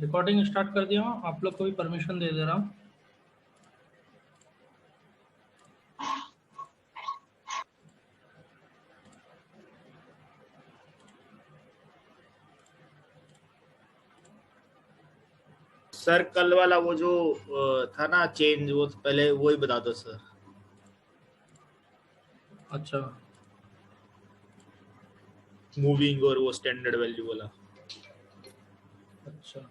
Recording start कर दिया हूँ, आप लोग को भी परमिशन दे दे रहा हूँ। सर कल वाला वो जो था ना चेंज, वो पहले वही बता दो सर। अच्छा, मूविंग और वो स्टैंडर्ड वैल्यू वाला। अच्छा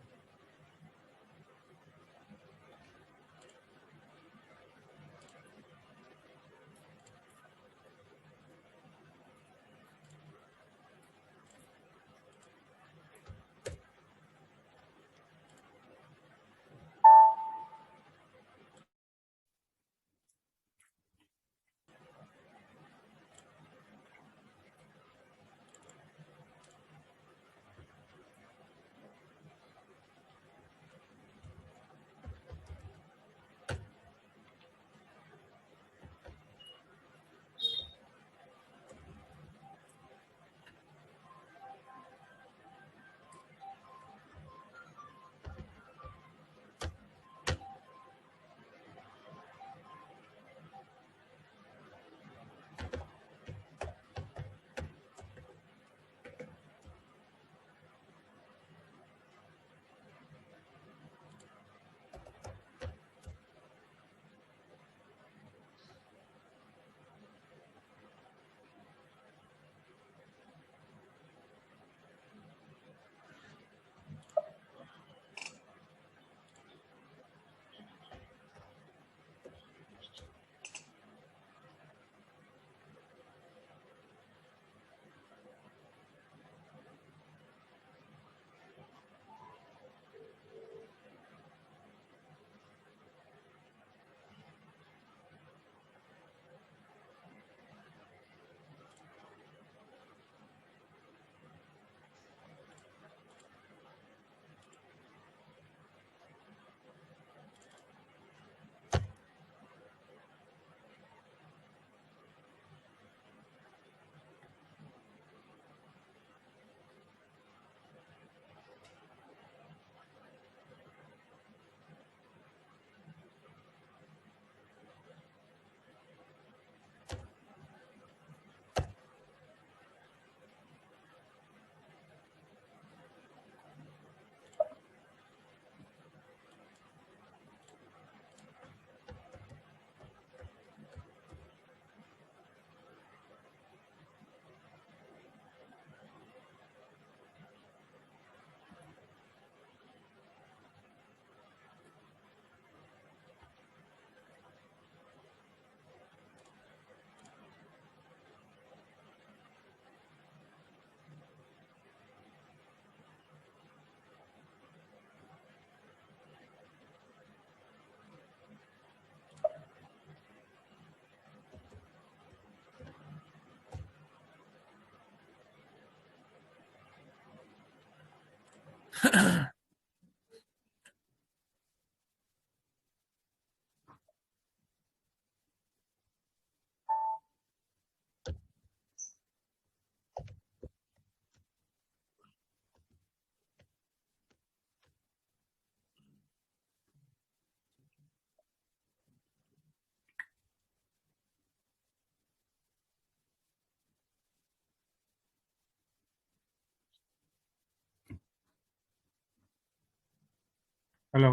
हेलो।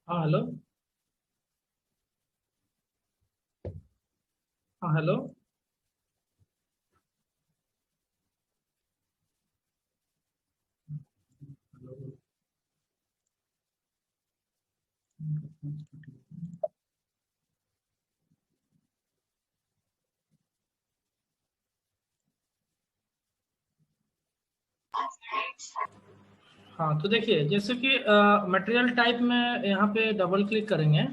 हाँ हेलो। हाँ हेलो। हाँ तो देखिए, जैसे कि मटेरियल टाइप में यहाँ पे डबल क्लिक करेंगे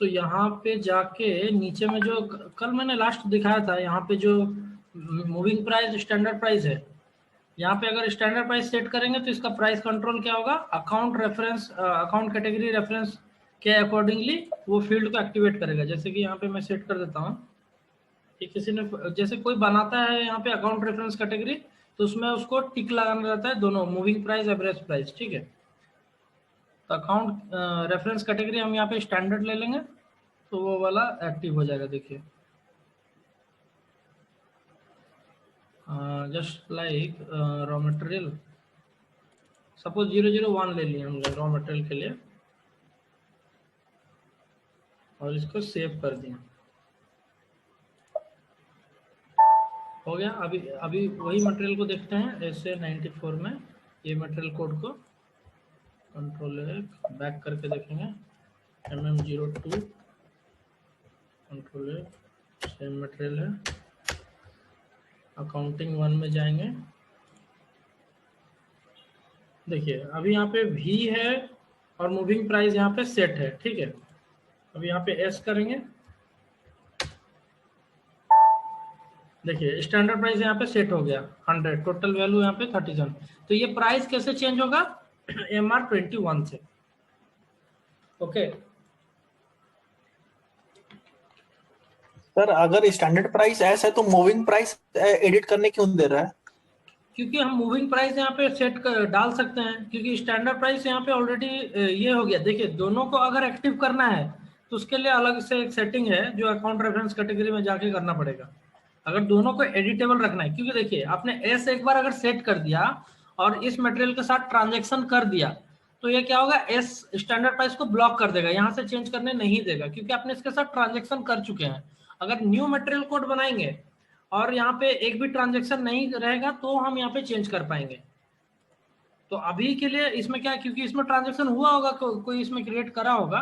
तो यहाँ पे जाके नीचे में जो कल मैंने लास्ट दिखाया था, यहाँ पे जो मूविंग प्राइस स्टैंडर्ड प्राइस है, यहाँ पे अगर स्टैंडर्ड प्राइस सेट करेंगे तो इसका प्राइस कंट्रोल क्या होगा, account reference, account category reference के अकॉर्डिंगली वो फील्ड को एक्टिवेट करेगा। जैसे कि यहाँ पे मैं सेट कर देता हूँ कि किसी ने, जैसे कोई बनाता है यहाँ पे अकाउंट रेफरेंस कैटेगरी, तो उसमें उसको टिक लगाना रहता है, दोनों मूविंग प्राइस, एवरेज प्राइस, ठीक है। तो अकाउंट रेफरेंस कैटेगरी हम यहाँ पे स्टैंडर्ड ले लेंगे, तो वो वाला एक्टिव हो जाएगा। देखिए just like raw material, suppose 001 ले लिए हमने रॉ मटेरियल के लिए और इसको सेव कर दिया, हो गया। अभी वही मटेरियल को देखते हैं ऐसे 94 में, ये मटेरियल कोड को कंट्रोल बैक करके देखेंगे, MM02 कंट्रोल सेम मटेरियल है। अकाउंटिंग 1 में जाएंगे, देखिए अभी यहाँ पे V है और मूविंग प्राइस यहाँ पे सेट है, ठीक है। अभी यहाँ पे S करेंगे, देखिए स्टैंडर्ड प्राइस यहाँ पे सेट हो गया 100, टोटल वैल्यू यहाँ पे 37। तो ये प्राइस कैसे चेंज होगा? MR21 से, ओके। सर अगर स्टैंडर्ड प्राइस ऐसा है तो मूविंग प्राइस एडिट करने क्यों दे रहा है? क्योंकि हम मूविंग प्राइस यहाँ पे सेट कर डाल सकते हैं, क्योंकि स्टैंडर्ड प्राइस यहाँ पे ऑलरेडी ये हो गया। देखिए दोनों को अगर एक्टिव करना है तो उसके लिए अलग से एक सेटिंग है जो अकाउंट रेफरेंस कैटेगरी में जाके करना पड़ेगा, अगर दोनों को एडिटेबल रखना है। क्योंकि देखिए आपने एस एक बार अगर सेट कर दिया और इस मटेरियल के साथ ट्रांजेक्शन कर दिया तो ये क्या होगा, एस स्टैंडर्ड प्राइस को ब्लॉक कर देगा, यहाँ से चेंज करने नहीं देगा, क्योंकि आपने इसके साथ ट्रांजेक्शन कर चुके हैं। अगर न्यू मटेरियल कोड बनाएंगे और यहाँ पे एक भी ट्रांजेक्शन नहीं रहेगा तो हम यहाँ पे चेंज कर पाएंगे। तो अभी के लिए इसमें क्या है, क्योंकि इसमें ट्रांजेक्शन हुआ होगा, कोई इसमें क्रिएट करा होगा,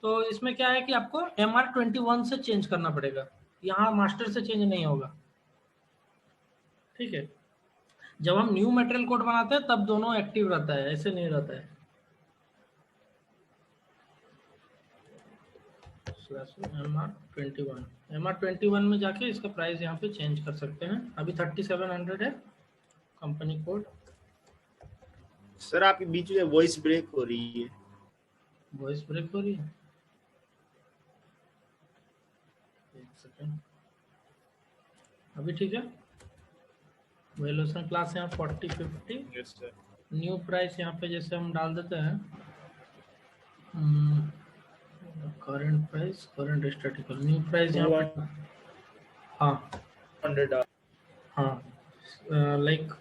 तो इसमें क्या है कि आपको MR21 से चेंज करना पड़ेगा, यहाँ मास्टर से चेंज नहीं होगा, ठीक है। जब हम न्यू मटेरियल कोड बनाते हैं तब दोनों एक्टिव रहता है, ऐसे नहीं रहता है। MR21 में जाके इसका प्राइस यहाँ पे चेंज कर सकते हैं। अभी 3700 है कंपनी कोड। सर आपकी बीच में वॉइस ब्रेक हो रही है। वॉइस ब्रेक हो रही है, एक सेकेंड। अभी ठीक है। वैल्यूएशन क्लास यहाँ 4050। Yes sir. न्यू प्राइस यहाँ पे जैसे हम डाल देते हैं current price, current statistical, new price यहाँ पे हाँ 100 हाँ लाइक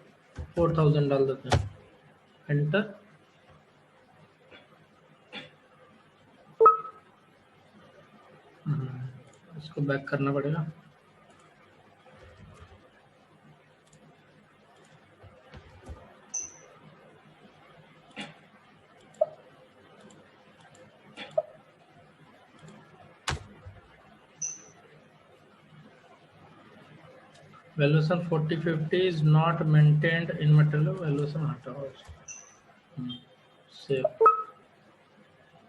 4000 डाल देते हैं, एंटर। इसको बैक करना पड़ेगा। Valuation 4050 is not maintained in material valuation हटाओ, सेव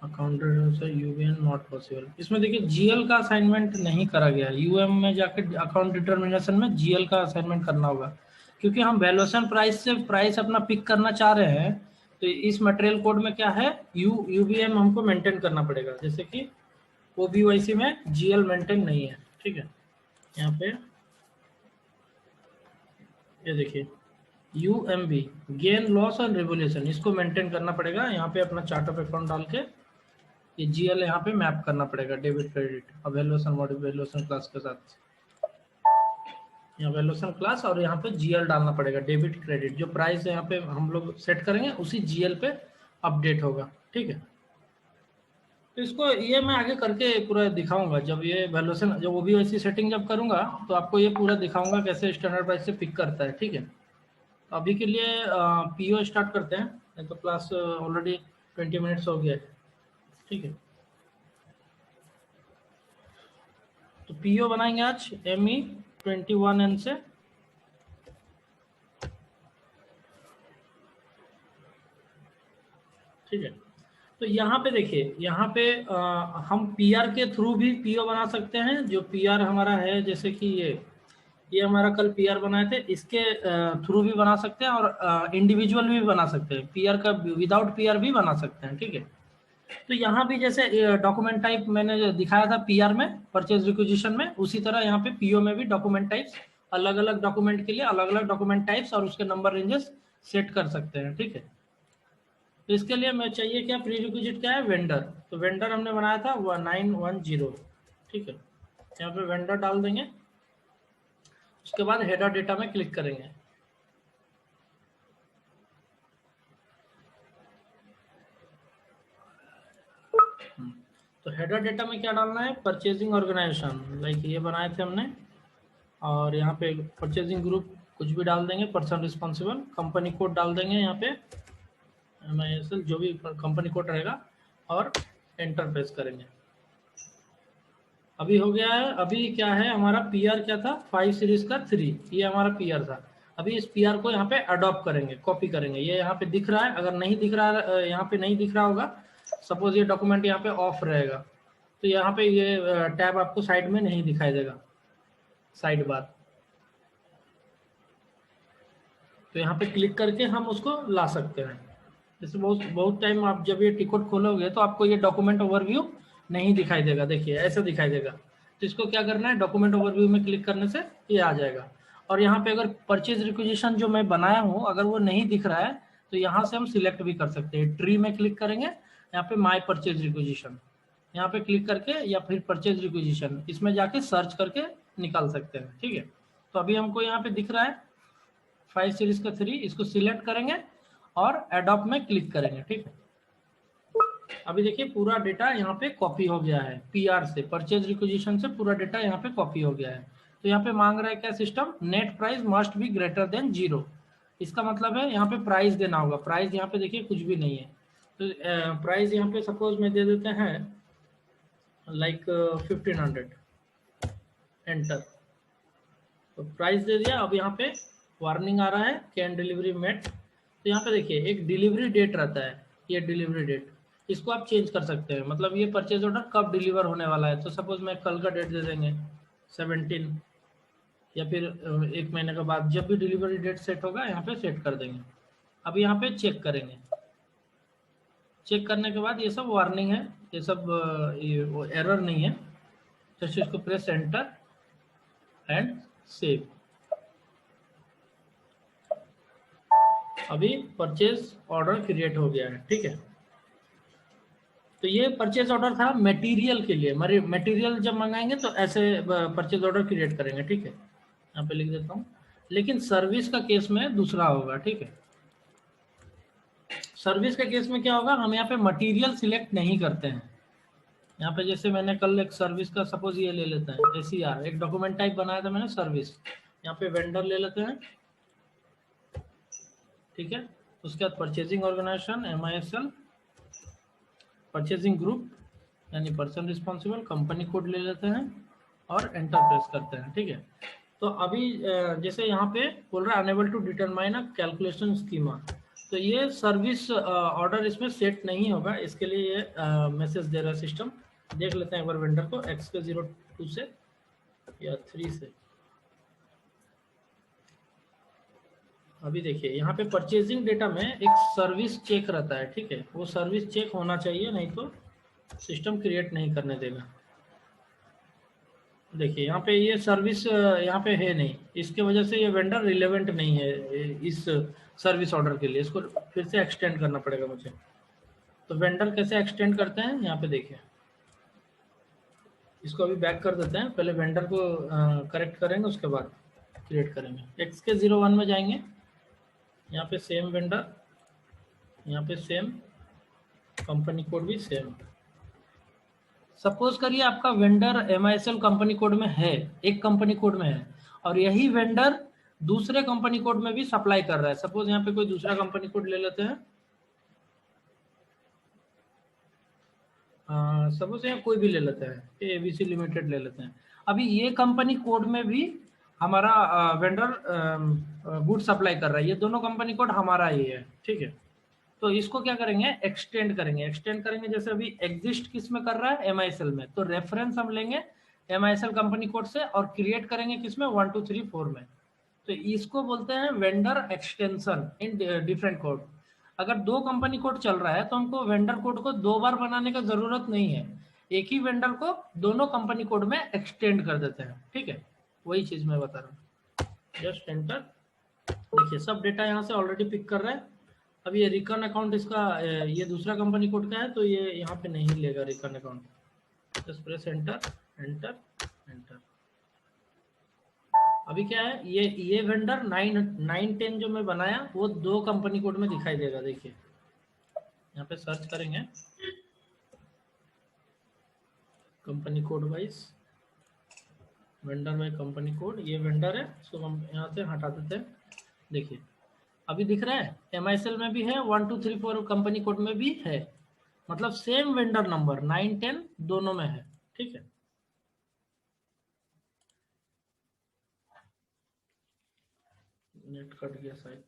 अकाउंटेड से यूएन नॉट पॉसिबल। इसमें देखिए जीएल का असाइनमेंट नहीं करा गया, यूएम में जाके अकाउंट डिटर्मिनेशन में जीएल का असाइनमेंट करना होगा, क्योंकि हम वैल्यूएशन प्राइस से प्राइस अपना पिक करना चाह रहे हैं। तो इस मटेरियल कोड में क्या है, यूबीएम हमको मेंटेन करना पड़ेगा, जैसे कि ओबीवाईसी में जीएल मेंटेन नहीं है, ठीक है। यहाँ पे ये देखिए यूएमबी गेन लॉस और रिवोल्यूशन, इसको मेंटेन करना पड़ेगा। यहाँ पे अपना चार्ट ऑफ अकाउंट डाल के ये जीएल यहाँ पे मैप करना पड़ेगा, डेबिट क्रेडिट और वैल्यूएशन मॉड्यूल वैल्यूएशन क्लास के साथ। यहाँ वैल्यूएशन क्लास और यहाँ पे जीएल डालना पड़ेगा, डेबिट क्रेडिट, जो प्राइस यहाँ पे हम लोग सेट करेंगे उसी जीएल पे अपडेट होगा, ठीक है। तो इसको ये मैं आगे करके पूरा दिखाऊंगा, जब ये वैल्यूएशन जब ओबीवाईसी सेटिंग जब करूंगा तो आपको ये पूरा दिखाऊंगा कैसे स्टैंडर्ड प्राइस से पिक करता है, ठीक है। अभी के लिए पीओ स्टार्ट करते हैं, नहीं तो क्लास ऑलरेडी 20 मिनट्स हो गया है, ठीक है। तो पीओ बनाएंगे आज ME21N से। ठीक है, तो यहाँ पे देखिए, यहाँ पे हम पीआर के थ्रू भी पीओ बना सकते हैं। जो पीआर हमारा है, जैसे कि ये हमारा कल पीआर बनाए थे, इसके थ्रू भी बना सकते हैं और इंडिविजुअल भी बना सकते हैं। पीआर का विदाउट पीआर भी बना सकते हैं, ठीक है। तो यहाँ भी जैसे डॉक्यूमेंट टाइप मैंने जो दिखाया था पीआर में परचेज रिक्विजिशन में, उसी तरह यहाँ पे पीओ में भी डॉक्यूमेंट टाइप्स अलग अलग डॉक्यूमेंट के लिए अलग अलग डॉक्यूमेंट टाइप्स और उसके नंबर रेंजेस सेट कर सकते हैं, ठीक है। तो इसके लिए हमें चाहिए क्या, प्री रिक्विजिट क्या है, वेंडर। तो वेंडर हमने बनाया था 910, ठीक है। यहाँ पे वेंडर डाल देंगे, उसके बाद हेडर डेटा में क्लिक करेंगे। तो हेडर डेटा में क्या डालना है, परचेजिंग ऑर्गेनाइजेशन, लाइक ये बनाए थे हमने, और यहाँ पे परचेजिंग ग्रुप कुछ भी डाल देंगे, पर्सन रिस्पॉन्सिबल, कंपनी कोड डाल देंगे यहाँ पे MISL जो भी कंपनी कोड रहेगा, और एंटर प्रेस करेंगे। अभी हो गया है। अभी क्या है हमारा PR क्या था, 5 सीरीज का 3, ये हमारा PR था। अभी इस PR को यहाँ पे अडॉप्ट करेंगे, कॉपी करेंगे। ये यहाँ पे दिख रहा है, अगर नहीं दिख रहा है, यहाँ पे नहीं दिख रहा होगा, सपोज ये डॉक्यूमेंट यहाँ पे ऑफ रहेगा, तो यहाँ पे ये टैब आपको साइड में नहीं दिखाई देगा, साइड बार। तो यहाँ पे क्लिक करके हम उसको ला सकते हैं। जैसे बहुत टाइम आप जब ये टिकट खोलोगे तो आपको ये डॉक्यूमेंट ओवरव्यू नहीं दिखाई देगा, देखिए ऐसे दिखाई देगा। तो इसको क्या करना है, डॉक्यूमेंट ओवरव्यू में क्लिक करने से ये आ जाएगा। और यहाँ पे अगर परचेज रिक्विजिशन जो मैं बनाया हूँ अगर वो नहीं दिख रहा है तो यहाँ से हम सिलेक्ट भी कर सकते हैं। ट्री में क्लिक करेंगे, यहाँ पे माई परचेज रिक्विजिशन, यहाँ पे क्लिक करके या फिर परचेज रिक्विजिशन इसमें जाके सर्च करके निकाल सकते हैं, ठीक है। तो अभी हमको यहाँ पे दिख रहा है 5 सीरीज का 3, इसको सिलेक्ट करेंगे और एडॉप्ट में क्लिक करेंगे, ठीक है। अभी देखिए पूरा डेटा यहाँ पे कॉपी हो गया है, PR से, परचेज रिक्विजिशन से पूरा डेटा यहाँ पे कॉपी हो गया है। तो यहाँ पे मांग रहा है क्या system, net price must be greater than 0। इसका मतलब है यहाँ पे प्राइस देना होगा। प्राइस यहाँ पे देखिए कुछ भी नहीं है, तो प्राइस यहाँ पे सपोज में दे देते हैं लाइक 1500, एंटर। तो प्राइस दे दिया। अब यहाँ पे वार्निंग आ रहा है, कैन डिलीवरी मेट। तो यहाँ पे देखिए एक डिलीवरी डेट रहता है, ये डिलीवरी डेट, इसको आप चेंज कर सकते हैं। मतलब ये परचेज ऑर्डर कब डिलीवर होने वाला है, तो सपोज मैं कल का डेट दे देंगे 17, या फिर 1 महीने के बाद, जब भी डिलीवरी डेट सेट होगा यहाँ पे सेट कर देंगे। अब यहाँ पे चेक करेंगे, चेक करने के बाद ये सब वार्निंग है, ये सब एरर नहीं है। तो इसको प्रेस एंटर एंड सेव। अभी परचेज ऑर्डर क्रिएट हो गया है, ठीक है। तो ये परचेज ऑर्डर था मटेरियल के लिए। मटेरियल जब मंगाएंगे तो ऐसे परचेज ऑर्डर क्रिएट करेंगे, ठीक है। यहाँ पे लिख देता हूँ। लेकिन सर्विस का केस में दूसरा होगा, ठीक है। सर्विस के केस में क्या होगा, हम यहाँ पे मटेरियल सिलेक्ट नहीं करते हैं। यहाँ पे जैसे मैंने कल एक सर्विस का सपोज ये ले लेते हैं ACR, एक डॉक्यूमेंट टाइप बनाया था मैंने सर्विस। यहाँ पे वेंडर ले लेते हैं, ठीक है। उसके बाद purchasing organisation MISL, purchasing group यानी पर्सन रिस्पॉन्सिबल, कंपनी कोड ले लेते हैं और एंटर प्रेस करते हैं, ठीक है। तो अभी जैसे यहाँ पे बोल रहा है unable to determine a calculation schema, तो ये सर्विस ऑर्डर इसमें सेट नहीं होगा। इसके लिए ये मैसेज दे रहा है सिस्टम। देख लेते हैं एक बार वेंडर को XK02 से या 3 से। अभी देखिए यहाँ पे परचेजिंग डेटा में एक सर्विस चेक रहता है, ठीक है। वो सर्विस चेक होना चाहिए, नहीं तो सिस्टम क्रिएट नहीं करने देगा। देखिए यहाँ पे ये सर्विस यहाँ पे है नहीं, इसके वजह से ये वेंडर रिलेवेंट नहीं है इस सर्विस ऑर्डर के लिए। इसको फिर से एक्सटेंड करना पड़ेगा मुझे। तो वेंडर कैसे एक्सटेंड करते हैं यहाँ पे देखिए। इसको अभी बैक कर देते हैं, पहले वेंडर को करेक्ट करेंगे, उसके बाद क्रिएट करेंगे। XK01 में जाएंगे, यहाँ पे सेम वेंडर, यहाँ पे सेम कंपनी कोड भी सेम। सपोज करिए आपका वेंडर MISL कंपनी कोड में है, एक कंपनी कोड में है, और यही वेंडर दूसरे कंपनी कोड में भी सप्लाई कर रहा है। सपोज यहाँ पे कोई दूसरा कंपनी कोड ले लेते हैं, सपोज यहाँ कोई भी ले लेते हैं, ABC लिमिटेड ले लेते हैं। अभी ये कंपनी कोड में भी हमारा वेंडर गुड सप्लाई कर रहा है, ये दोनों कंपनी कोड हमारा ही है, ठीक है। तो इसको क्या करेंगे, एक्सटेंड करेंगे। एक्सटेंड करेंगे जैसे अभी एग्जिस्ट किस में कर रहा है, MISL में, तो रेफरेंस हम लेंगे MISL कंपनी कोड से और क्रिएट करेंगे किसमें, 1 2 3 4 में। तो इसको बोलते हैं vendor extension in different code. अगर 2 कंपनी कोड चल रहा है तो हमको वेंडर कोड को 2 बार बनाने का जरूरत नहीं है, एक ही वेंडर को दोनों कंपनी कोड में एक्सटेंड कर देते हैं, ठीक है। वही चीज मैं बता रहा हूँ। Just enter. देखिए सब डेटा यहाँ से ऑलरेडी पिक कर रहा है। अब ये रिकन अकाउंट इसका ये दूसरा कंपनी कोड का है, तो ये यहाँ पे नहीं लेगा recon account. Just press enter enter enter. अभी क्या है, ये वेंडर 910 जो मैं बनाया वो 2 कंपनी कोड में दिखाई देगा। देखिए यहाँ पे सर्च करेंगे company code wise, vendor by company code, ये वेंडर है, इसको हम यहाँ से हटा देते हैं। देखिए अभी दिख रहा है, MISL में भी है, 1 2 3 4 कंपनी कोड में भी है, मतलब सेम वेंडर नंबर 9 10 दोनों में है। ठीक है, नेट कट गया शायद।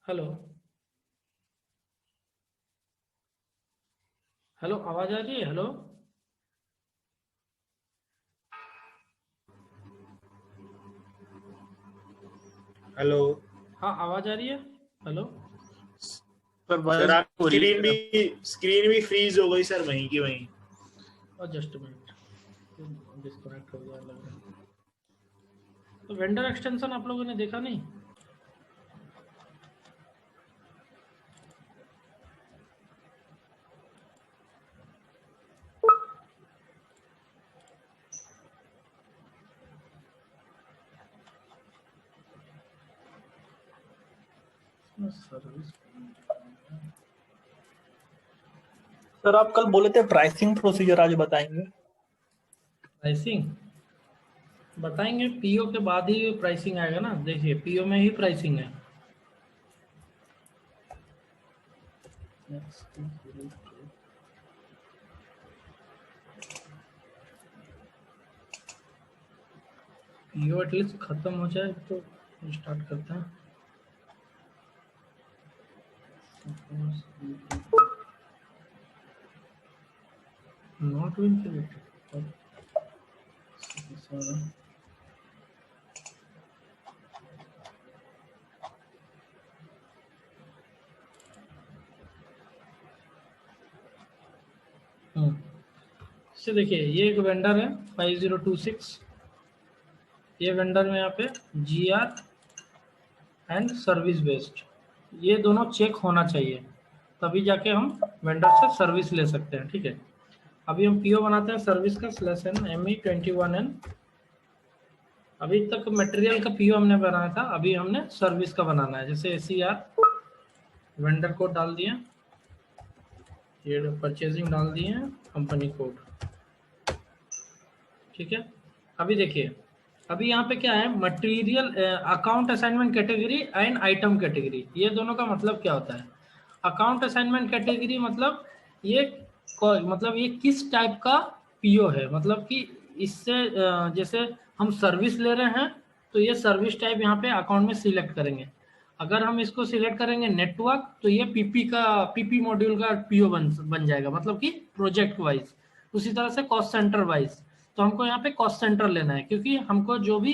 हेलो हेलो, आवाज आ रही है? हेलो हेलो हाँ, आवाज आ रही है? हेलो सर, आपकी स्क्रीन भी फ्रीज हो गई सर, वहीं की वहीं। और जस्ट मिनट, डिस्कनेक्ट हो गया लग रहा है। तो वेंडर एक्सटेंशन आप लोगों ने देखा नहीं? सर्विस सर आप कल बोले थे प्राइसिंग प्रोसीजर आज बताएंगे। प्राइसिंग बताएंगे, पीओ के बाद ही प्राइसिंग आएगा ना। देखिए पीओ में ही प्राइसिंग है। पीओ एटलीस्ट खत्म हो जाए तो स्टार्ट करते हैं। नॉट विंक्यूलेटेड। से देखिए ये एक वेंडर है 5026, ये वेंडर में यहाँ पे GR एंड सर्विस बेस्ड, ये दोनों चेक होना चाहिए, तभी जाके हम वेंडर से सर्विस ले सकते हैं। ठीक है, अभी हम पीओ बनाते हैं सर्विस का /n ME21N। अभी तक मटेरियल का पीओ हमने बनाया था, अभी हमने सर्विस का बनाना है। जैसे SCR वेंडर कोड डाल दिए, ये परचेजिंग डाल दिए, कंपनी कोड। ठीक है, अभी देखिए अभी यहाँ पे क्या है, material account assignment category and item category, ये दोनों का मतलब क्या होता है? अकाउंट असाइनमेंट कैटेगरी मतलब ये किस टाइप का पीओ है, मतलब कि इससे जैसे हम सर्विस ले रहे हैं तो ये सर्विस टाइप यहाँ पे अकाउंट में सिलेक्ट करेंगे। अगर हम इसको सिलेक्ट करेंगे नेटवर्क तो ये पीपी मॉड्यूल का पीओ बन जाएगा, मतलब कि प्रोजेक्ट वाइज। उसी तरह से कॉस्ट सेंटर वाइज, तो हमको यहाँ पे कॉस्ट सेंटर लेना है, क्योंकि हमको जो भी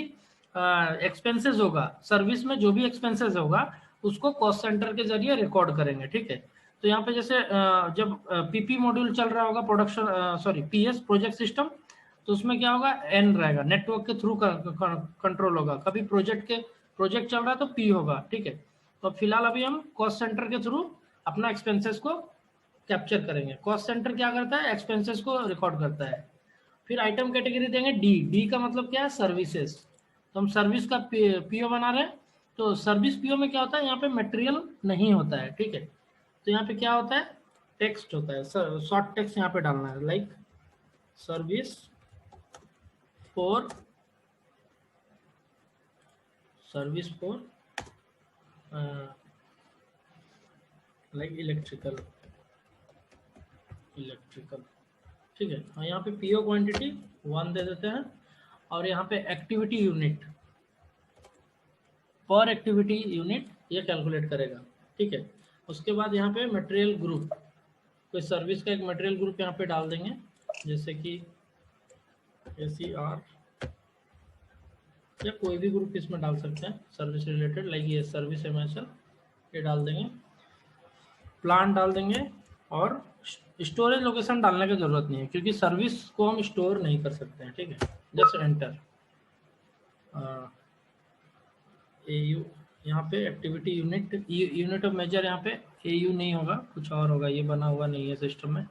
एक्सपेंसेस होगा सर्विस में, जो भी एक्सपेंसेस होगा उसको कॉस्ट सेंटर के जरिए रिकॉर्ड करेंगे। ठीक है, तो यहाँ पे जैसे जब पीपी मॉड्यूल चल रहा होगा प्रोडक्शन PS प्रोजेक्ट सिस्टम, तो उसमें क्या होगा, N रहेगा, नेटवर्क के थ्रू कंट्रोल होगा। कभी प्रोजेक्ट चल रहा है तो P होगा। ठीक है, तो फिलहाल अभी हम कॉस्ट सेंटर के थ्रू अपना एक्सपेंसेस को कैप्चर करेंगे। कॉस्ट सेंटर क्या करता है, एक्सपेंसेस को रिकॉर्ड करता है। फिर आइटम कैटेगरी देंगे डी का मतलब क्या है, सर्विसेज। तो हम सर्विस का पीओ बना रहे हैं, तो सर्विस पीओ में क्या होता है, यहाँ पे मटेरियल नहीं होता है। ठीक है, तो यहाँ पे क्या होता है, टेक्स्ट होता है, शॉर्ट टेक्स्ट यहाँ पे डालना है, like service for like electrical. ठीक है, और यहाँ पे पीओ क्वांटिटी 1 दे देते हैं, और यहाँ पे एक्टिविटी यूनिट, पर एक्टिविटी यूनिट ये कैलकुलेट करेगा। ठीक है, उसके बाद यहाँ पे मटेरियल ग्रुप, कोई सर्विस का एक मटेरियल ग्रुप यहाँ पे डाल देंगे, जैसे कि SCR या कोई भी ग्रुप इसमें डाल सकते हैं सर्विस रिलेटेड, लाइक ये सर्विस MISL, ये डाल देंगे। प्लान डाल देंगे, और स्टोरेज लोकेशन डालने की जरूरत नहीं है, क्योंकि सर्विस को हम स्टोर नहीं कर सकते हैं। ठीक है, जस्ट एंटर। AU यहाँ पे एक्टिविटी यूनिट ऑफ मेजर, यहाँ पे AU नहीं होगा, कुछ और होगा, ये बना हुआ नहीं है सिस्टम में।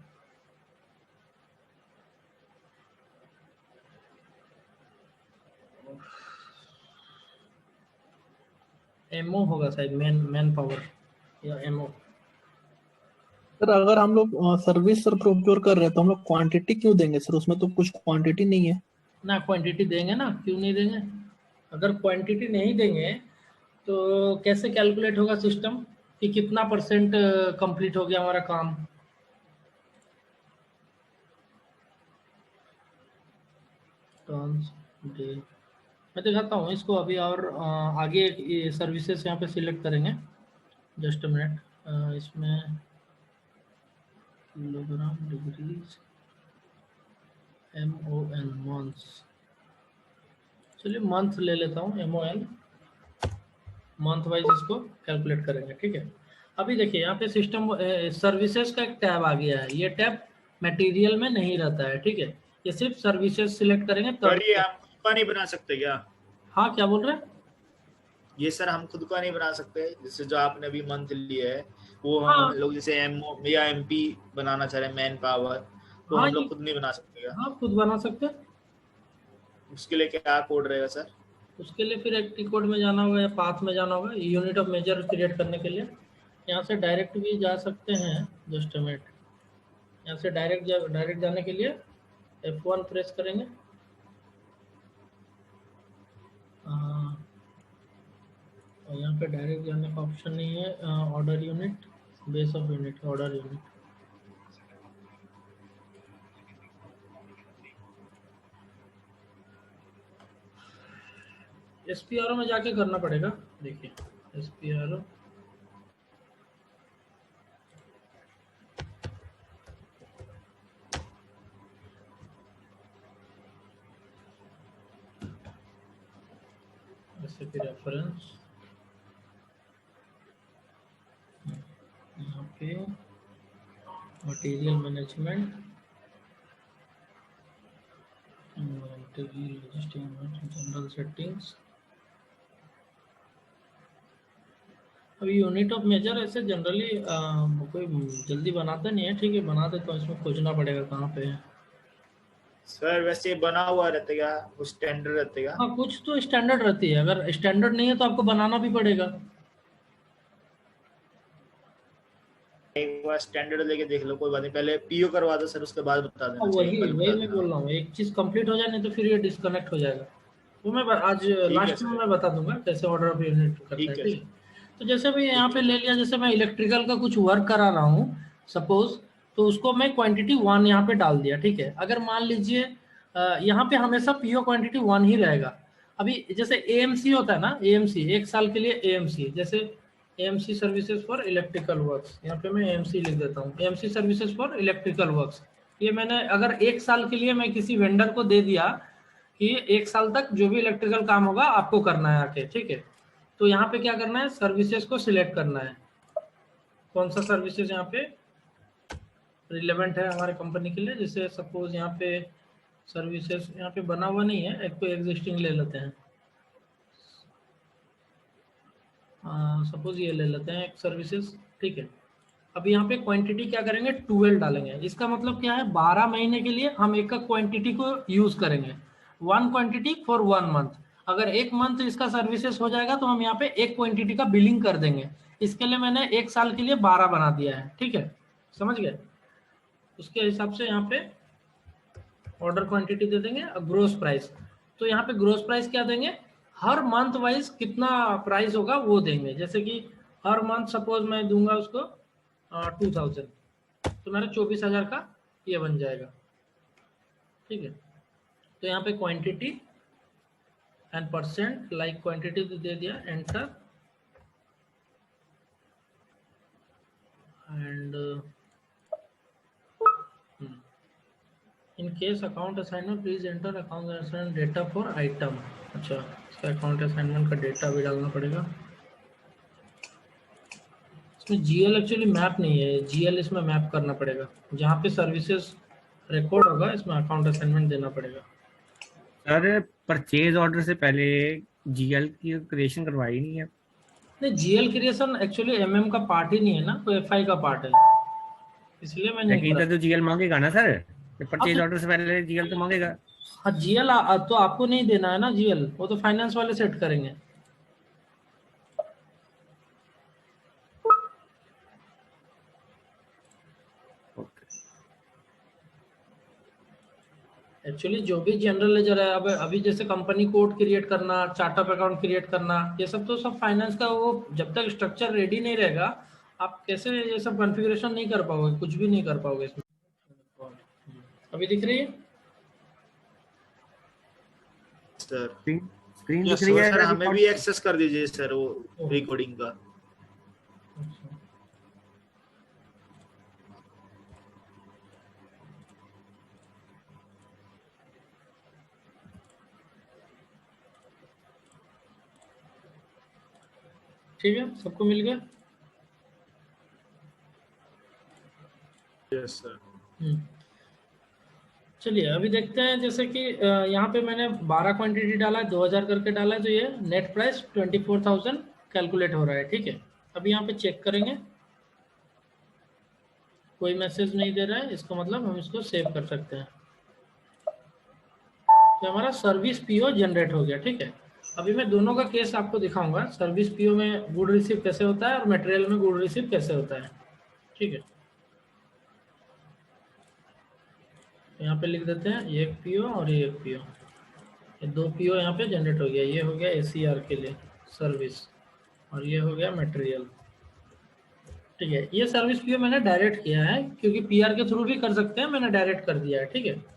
MO होगा शायद, मैन पावर या MO। सर अगर हम लोग सर्विस सर प्रोक्योर कर रहे हैं तो हम लोग क्वांटिटी क्यों देंगे सर? उसमें तो कुछ क्वांटिटी नहीं है ना। क्वांटिटी देंगे ना, क्यों नहीं देंगे? अगर क्वांटिटी नहीं देंगे तो कैसे कैलकुलेट होगा सिस्टम कि कितना % कंप्लीट हो गया हमारा काम? टर्न्स डे मैं दिखाता हूँ इसको अभी, और आगे ये सर्विसेज यहाँ पे सिलेक्ट करेंगे। जस्ट अ मिनट, इसमें किलोग्राम डिग्रीज MON मंथ्स, चलिए मंथ ले लेता हूँ, MON मंथ वाइज इसको कैलकुलेट करेंगे, ठीक है। अभी देखिए यहाँ पे सिस्टम सर्विसेज का एक टैब आ गया है, ये टैब मटेरियल में नहीं रहता है, ठीक है। ये सिर्फ सर्विसेज सिलेक्ट करेंगे सर ये हम खुद का नहीं बना सकते क्या? हाँ, क्या बोल रहे हैं? ये सर हम खुद का नहीं बना सकते, जैसे जो आपने अभी मंथ लिया है वो हाँ। हम लोग जैसे MO या MP बनाना चाह रहे हैं, मैन पावर, तो हाँ, हम लोग खुद नहीं बना सकते क्या? हाँ, खुद बना सकते हैं। उसके लिए क्या कोड रहेगा सर? उसके लिए फिर एक कोड में जाना होगा या पाथ में जाना होगा, यूनिट ऑफ मेजर क्रिएट करने के लिए। यहाँ से डायरेक्ट भी जा सकते हैं, जस्ट अ मिनट। यहाँ से डायरेक्ट जाने के लिए F1 प्रेस करेंगे। और यहाँ पे डायरेक्ट जाने का ऑप्शन नहीं है। Order unit, base of unit, order unit. SPRO में जाके करना पड़ेगा, देखिए SPRO। SAP रेफरेंस, यहाँ पे मटेरियल मैनेजमेंट, जनरल सेटिंग्स। अभी यूनिट ऑफ मेजर ऐसे जनरली कोई जल्दी बनाता नहीं है, ठीक है, बनाते तो इसमें खोजना पड़ेगा कहाँ पे है। सर वैसे बना हुआ रहता है क्या, कुछ स्टैंडर्ड रहता है क्या? हाँ, कुछ तो स्टैंडर्ड रहती है, अगर स्टैंडर्ड नहीं है तो आपको बनाना भी पड़ेगा। एक बार स्टैंडर्ड लेके देख लो, कोई बात नहीं, पहले PO करवा दो सर, उसके बाद बता देना। वही मैं बोल रहा हूँ, एक चीज कंप्लीट हो जाए, नहीं तो फिर ये डिस्कनेक्ट हो जाएगा। तो मैं आज लास्ट में मैं बता दूंगा कैसे ऑर्डर ऑफ यूनिट करता है, ठीक है। तो जैसे भी यहाँ पे ले लिया, जैसे मैं इलेक्ट्रिकल का कुछ वर्क करा रहा हूँ सपोज, तो उसको मैं क्वांटिटी 1 यहाँ पे डाल दिया, ठीक है। अगर मान लीजिए यहाँ पे हमेशा PO क्वांटिटी 1 ही रहेगा। अभी जैसे AMC होता है ना, AMC 1 साल के लिए AMC, जैसे AMC services for electrical works, यहाँ पे मैं AMC लिख देता हूँ, AMC services for electrical works. ये मैंने अगर 1 साल के लिए मैं किसी वेंडर को दे दिया कि 1 साल तक जो भी इलेक्ट्रिकल काम होगा आपको करना है आके, ठीक है। तो यहाँ पे क्या करना है, सर्विसेज को सिलेक्ट करना है, कौन सा सर्विसेज यहाँ पे रिलेवेंट है हमारे कंपनी के लिए। जैसे सपोज यहाँ पे सर्विसेज यहाँ पे बना हुआ नहीं है, एक तो एग्जिस्टिंग ले लेते हैं, सपोज ये ले लेते हैं एक सर्विसेज, ठीक है। अब यहाँ पे क्वांटिटी क्या करेंगे, 12 डालेंगे। इसका मतलब क्या है, 12 महीने के लिए हम एक क्वांटिटी को यूज करेंगे, 1 क्वांटिटी फॉर 1 मंथ। अगर 1 मंथ इसका सर्विसेज हो जाएगा तो हम यहाँ पे 1 क्वांटिटी का बिलिंग कर देंगे। इसके लिए मैंने 1 साल के लिए 12 बना दिया है, ठीक है, समझ गए। उसके हिसाब से यहाँ पे ऑर्डर क्वांटिटी दे देंगे। ग्रोस प्राइस, तो यहाँ पे ग्रोस प्राइस क्या देंगे, हर मंथ वाइज कितना प्राइस होगा वो देंगे। जैसे कि हर मंथ सपोज मैं दूंगा उसको 2000, तो मेरा 24,000 का ये बन जाएगा, ठीक है। तो यहाँ पे quantity and percent, like quantity दे दिया, enter, and in case account assignment please enter account assignment data for item. अच्छा, इसका अकाउंट असाइनमेंट का डेटा भी डालना पड़ेगा। इसमें GL एक्चुअली मैप नहीं है, GL इसमें मैप करना पड़ेगा, जहाँ पे सर्विसेज रिकॉर्ड होगा इसमें अकाउंट असाइनमेंट देना पड़ेगा। सर परचेज ऑर्डर से पहले जीएल की क्रिएशन करवाई नहीं है। नहीं, जीएल क्रिएशन एक्चुअली एमएम का पार्ट ही नहीं है ना, तो एफआई का पार्ट है, इसलिए मैं नहीं लेकिन करा। इधर तो जीएल मांगेगा ना सर, हाँ परचेज तो ऑर्डर से पहले जीएल तो मांगेगा। हाँ जीएल तो आपको नहीं देना है ना जीएल, वो तो फाइनेंस वाले सेट करेंगे। एक्चुअली जो भी जनरल लेजर है, अब अभी जैसे कंपनी कोड क्रिएट करना, चार्ट ऑफ अकाउंट क्रिएट करना, ये सब तो सब फाइनेंस का, वो जब तक स्ट्रक्चर रेडी नहीं रहेगा आप कैसे ये सब कॉन्फ़िगरेशन नहीं कर पाओगे, कुछ भी नहीं कर पाओगे इसमें। अभी दिख रही है सर? स्क्रीन यस दिख रही है सर, हमें भी एक्सेस कर दीजिए सर वो रिकॉर्डिंग का। ठीक है, सबको मिल गया? Yes sir. चलिए अभी देखते हैं, जैसे कि यहाँ पे मैंने 12 क्वांटिटी डाला है, 2000 करके डाला है, तो ये नेट प्राइस 24,000 कैलकुलेट हो रहा है। ठीक है, अभी यहाँ पे चेक करेंगे, कोई मैसेज नहीं दे रहा है, इसका मतलब हम इसको सेव कर सकते हैं। तो हमारा सर्विस पीओ जनरेट हो गया। ठीक है, अभी मैं दोनों का केस आपको दिखाऊंगा, सर्विस पीओ में गुड रिसीव कैसे होता है और मटेरियल में गुड रिसीव कैसे होता है। ठीक है, यहाँ पे लिख देते हैं ये एक पीओ और ये एक पीओ, ये दो पीओ यहाँ पे जनरेट हो गया। ये हो गया एसीआर के लिए सर्विस और ये हो गया मटेरियल। ठीक है, ये सर्विस पीओ मैंने डायरेक्ट किया है, क्योंकि पीआर के थ्रू भी कर सकते हैं, मैंने डायरेक्ट कर दिया है। ठीक है,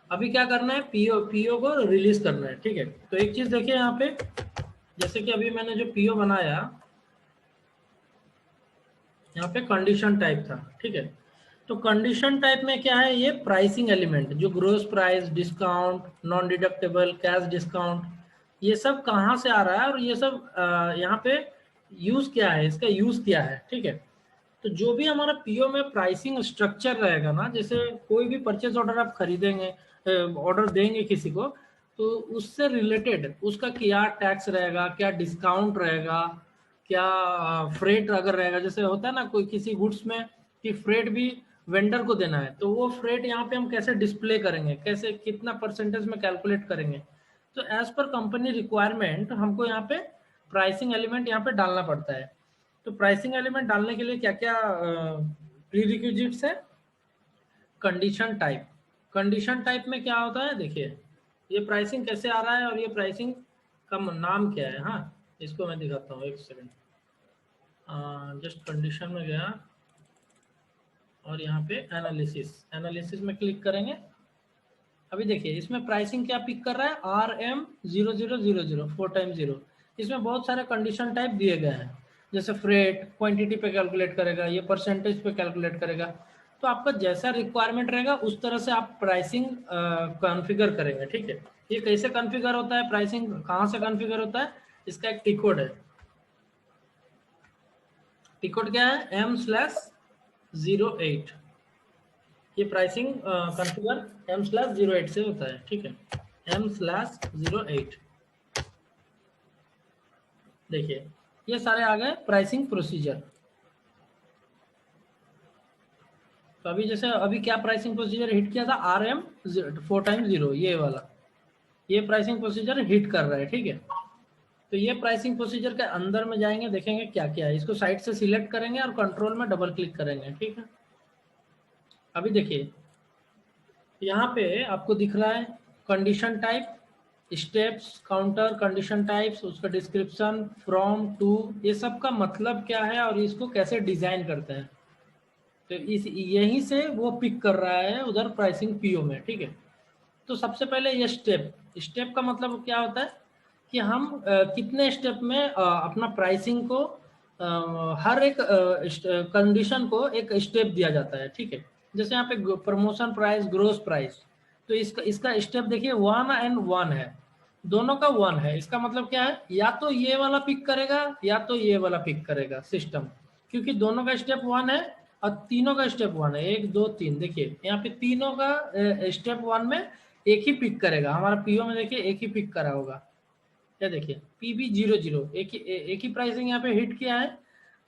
अभी क्या करना है, पीओ को रिलीज करना है। ठीक है, तो एक चीज देखिए यहाँ पे, जैसे कि अभी मैंने जो पीओ बनाया, यहाँ पे कंडीशन टाइप था। ठीक है, तो कंडीशन टाइप में क्या है, ये प्राइसिंग एलिमेंट, जो gross price, discount, non deductible, cash discount, ये सब कहाँ से आ रहा है और ये सब यहाँ पे यूज क्या है, इसका यूज क्या है। ठीक है, तो जो भी हमारा पीओ में प्राइसिंग स्ट्रक्चर रहेगा ना, जैसे कोई भी परचेज ऑर्डर आप खरीदेंगे, ऑर्डर देंगे किसी को, तो उससे रिलेटेड उसका क्या टैक्स रहेगा, क्या डिस्काउंट रहेगा, क्या फ्रेट अगर रहेगा, जैसे होता है ना कोई किसी गुड्स में कि फ्रेट भी वेंडर को देना है, तो वो फ्रेट यहाँ पे हम कैसे डिस्प्ले करेंगे, कैसे कितना परसेंटेज में कैलकुलेट करेंगे। तो एज पर कंपनी रिक्वायरमेंट हमको यहाँ पे प्राइसिंग एलिमेंट यहाँ पे डालना पड़ता है। तो प्राइसिंग एलिमेंट डालने के लिए क्या क्या प्रीरिक्विजिट्स है, कंडीशन टाइप। कंडीशन टाइप में क्या होता है, देखिए ये प्राइसिंग कैसे आ रहा है और ये प्राइसिंग का नाम क्या है। हाँ, इसको मैं दिखाता हूँ, एक सेकंड, जस्ट कंडीशन में गया और यहाँ पे एनालिसिस में क्लिक करेंगे। अभी देखिए इसमें प्राइसिंग क्या पिक कर रहा है, RM0000 4 टाइम 0। इसमें बहुत सारे कंडीशन टाइप दिए गए हैं, जैसे फ्रेट क्वांटिटी पे कैलकुलेट करेगा, ये परसेंटेज पे कैलकुलेट करेगा। तो आपका जैसा रिक्वायरमेंट रहेगा उस तरह से आप प्राइसिंग कॉन्फ़िगर करेंगे। ठीक है, ये कैसे कॉन्फ़िगर होता है, प्राइसिंग कहाँ से कॉन्फ़िगर होता है, इसका एक टी कोड है। टी कोड क्या है, M/08। ये प्राइसिंग कॉन्फ़िगर M/08 से होता है। ठीक है, M/08। देखिए ये सारे आ गए प्राइसिंग प्रोसीजर। तो अभी जैसे अभी क्या प्राइसिंग प्रोसीजर हिट किया था, RM 4 टाइम 0, ये वाला, ये प्राइसिंग प्रोसीजर हिट कर रहा है। ठीक है, तो ये प्राइसिंग प्रोसीजर के अंदर में जाएंगे, देखेंगे क्या क्या है, इसको साइड से सिलेक्ट करेंगे और कंट्रोल में डबल क्लिक करेंगे। ठीक है, अभी देखिए यहाँ पे आपको दिख रहा है condition type, steps, counter, condition types, उसका डिस्क्रिप्शन, फ्रॉम, टू, ये सब का मतलब क्या है और इसको कैसे डिजाइन करते हैं। तो इस यहीं से वो पिक कर रहा है उधर प्राइसिंग पीओ में। ठीक है, तो सबसे पहले ये स्टेप का मतलब क्या होता है कि हम कितने स्टेप में अपना प्राइसिंग को हर एक कंडीशन को एक स्टेप दिया जाता है। ठीक है, जैसे यहाँ पे प्रमोशन प्राइस, ग्रोस प्राइस, तो इसका स्टेप देखिए 1 and 1 है, दोनों का 1 है। इसका मतलब क्या है, या तो ये वाला पिक करेगा या तो ये वाला पिक करेगा सिस्टम, क्योंकि दोनों का स्टेप 1 है और तीनों का स्टेप 1 है, 1 2 3। देखिए यहाँ पे तीनों का स्टेप 1 में एक ही पिक करेगा। हमारा पीओ में देखिए एक ही पिक करा होगा, क्या देखिए PB00 एक ही प्राइसिंग यहाँ पे हिट किया है।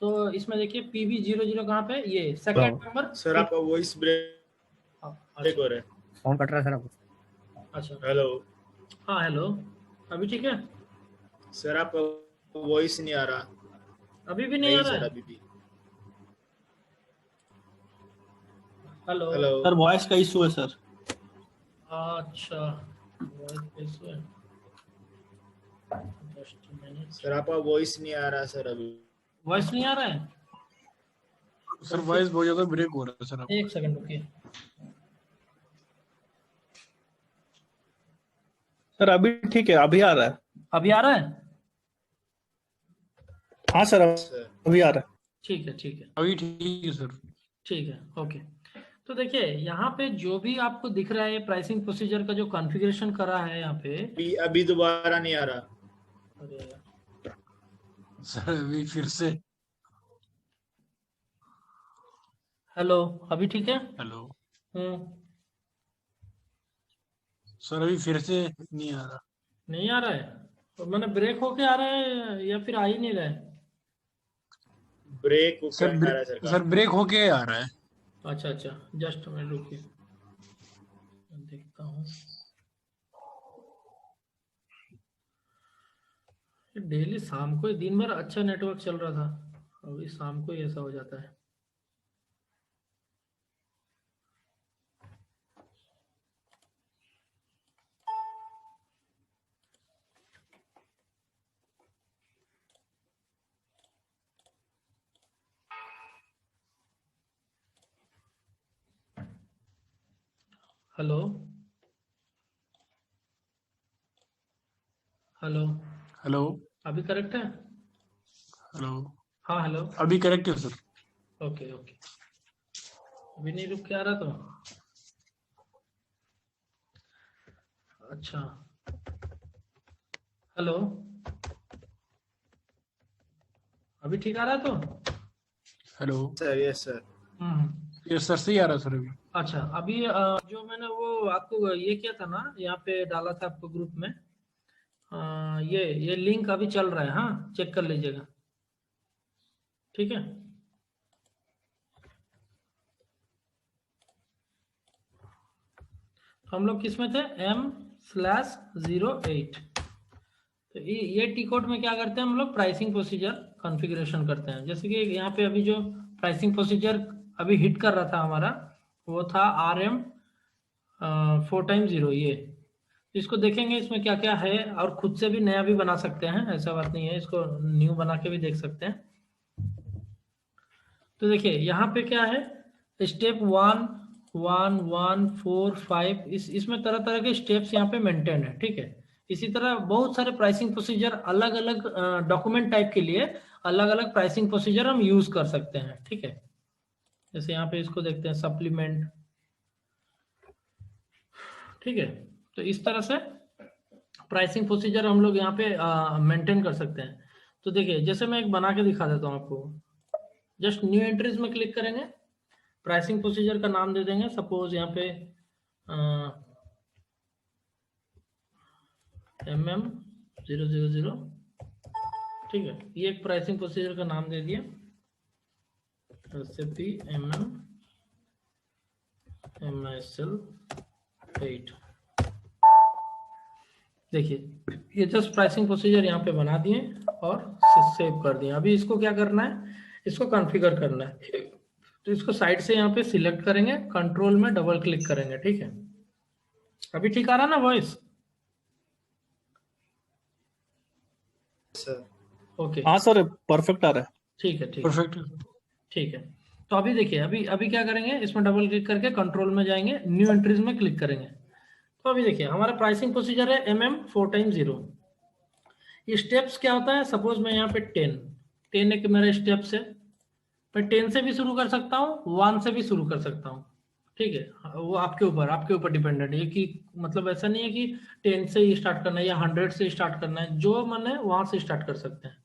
तो इसमें देखिए PB00 कहाँ पे, ये सेकंड नंबर। सर आपका वॉइस ब्रेक हो रहा है। फोन कट रहा है सर आपको। अच्छा हेलो हाँ हेलो, अभी ठीक है? सर आपका वॉइस नहीं आ रहा। अभी भी नहीं आ रहा सर है? अभी भी। हेलो हेलो सर वॉइस का इशू है सर। अच्छा वॉइस इशू है, जस्ट मिनट। सर आपका वॉइस नहीं आ रहा सर अभी। वॉइस नहीं आ रहा है सर वॉइस बहुत ज्यादा ब्रेक हो रहा है सर। एक सेकंड रुकिए। सर अभी ठीक है, अभी आ रहा है। अभी आ रहा है? हाँ सर सर अभी आ रहा है। ठीक है ठीक है अभी ठीक है सर। ठीक है ओके। तो देखिए यहाँ पे जो भी आपको दिख रहा है प्राइसिंग प्रोसीजर का जो कॉन्फ़िगरेशन करा है यहाँ पे, अभी दोबारा नहीं आ रहा। अरे यार, सर अभी फिर से। हेलो अभी ठीक है? हेलो सर अभी फिर से नहीं आ रहा। नहीं आ रहा है? तो मैंने ब्रेक होके आ रहा है या फिर आ ही नहीं रहा है? ब्रेक होके सर आ रहा है सर सर ब्रेक होके आ रहा है। अच्छा अच्छा जस्ट मैं रुकिए, देखता हूँ। डेली शाम को ही, दिन भर अच्छा नेटवर्क चल रहा था, अभी शाम को ही ऐसा हो जाता है। हेलो हेलो हेलो अभी करेक्ट है? हेलो हाँ हेलो अभी करेक्ट है सर। ओके ओके, अभी नहीं रुक के आ रहा तो अच्छा। हेलो अभी ठीक आ रहा है तो? Hello sir. Yes sir. ये सर से ही आ रहा है सर अभी। अच्छा अभी जो मैंने वो आपको ये किया था ना, यहाँ पे डाला था आपको ग्रुप में, ये लिंक अभी चल रहा है, हाँ चेक कर लीजिएगा, ठीक है? तो हम लोग किस में थे, M/08। तो ये टी कोड में क्या करते हैं हम लोग, प्राइसिंग प्रोसीजर कॉन्फ़िगरेशन करते हैं। जैसे कि यहाँ पे अभी जो प्राइसिंग प्रोसीजर अभी हिट कर रहा था हमारा, वो था RM 4x0। ये इसको देखेंगे इसमें क्या क्या है, और खुद से भी नया भी बना सकते हैं, ऐसा बात नहीं है, इसको न्यू बना के भी देख सकते हैं। तो देखिए यहाँ पे क्या है, स्टेप 1 1 1 4 5, इसमें तरह तरह के स्टेप्स यहाँ पे मेंटेन है, ठीक है? इसी तरह बहुत सारे प्राइसिंग प्रोसीजर अलग अलग डॉक्यूमेंट टाइप के लिए अलग अलग प्राइसिंग प्रोसीजर हम यूज कर सकते हैं, ठीक है? जैसे यहाँ पे इसको देखते हैं सप्लीमेंट, ठीक है? तो इस तरह से प्राइसिंग प्रोसीजर हम लोग यहाँ पे मेंटेन कर सकते हैं। तो देखिए जैसे मैं एक बना के दिखा देता हूँ आपको, जस्ट न्यू एंट्रीज में क्लिक करेंगे, प्राइसिंग प्रोसीजर का नाम दे देंगे, सपोज यहाँ पे MM000, ठीक है? ये एक प्राइसिंग प्रोसीजर का नाम दे दिया, SAP MSL8। देखिए ये जस्ट प्राइसिंग प्रोसीजर यहाँ पे बना दिए और सेव कर दिए। अभी इसको क्या करना है, इसको कॉन्फ़िगर करना है। तो इसको साइड से यहाँ पे सिलेक्ट करेंगे, कंट्रोल में डबल क्लिक करेंगे, ठीक है? अभी ठीक आ रहा ना वॉइस? सर ओके हाँ सर परफेक्ट आ रहा है। ठीक है ठीक है परफेक्ट। ठीक है। तो अभी देखिए अभी क्या करेंगे, इसमें डबल क्लिक करके कंट्रोल में जाएंगे, न्यू एंट्रीज में क्लिक करेंगे। तो अभी देखिए हमारा प्राइसिंग प्रोसीजर है MM 4x0। ये स्टेप्स क्या होता है, सपोज मैं यहाँ पे 10 एक मेरा स्टेप्स है, मैं 10 से भी शुरू कर सकता हूँ, 1 से भी शुरू कर सकता हूँ, ठीक है? वो आपके ऊपर डिपेंडेंट है कि मतलब ऐसा नहीं है कि 10 से ही स्टार्ट करना है या 100 से स्टार्ट करना है, जो मन है वहां से स्टार्ट कर सकते हैं।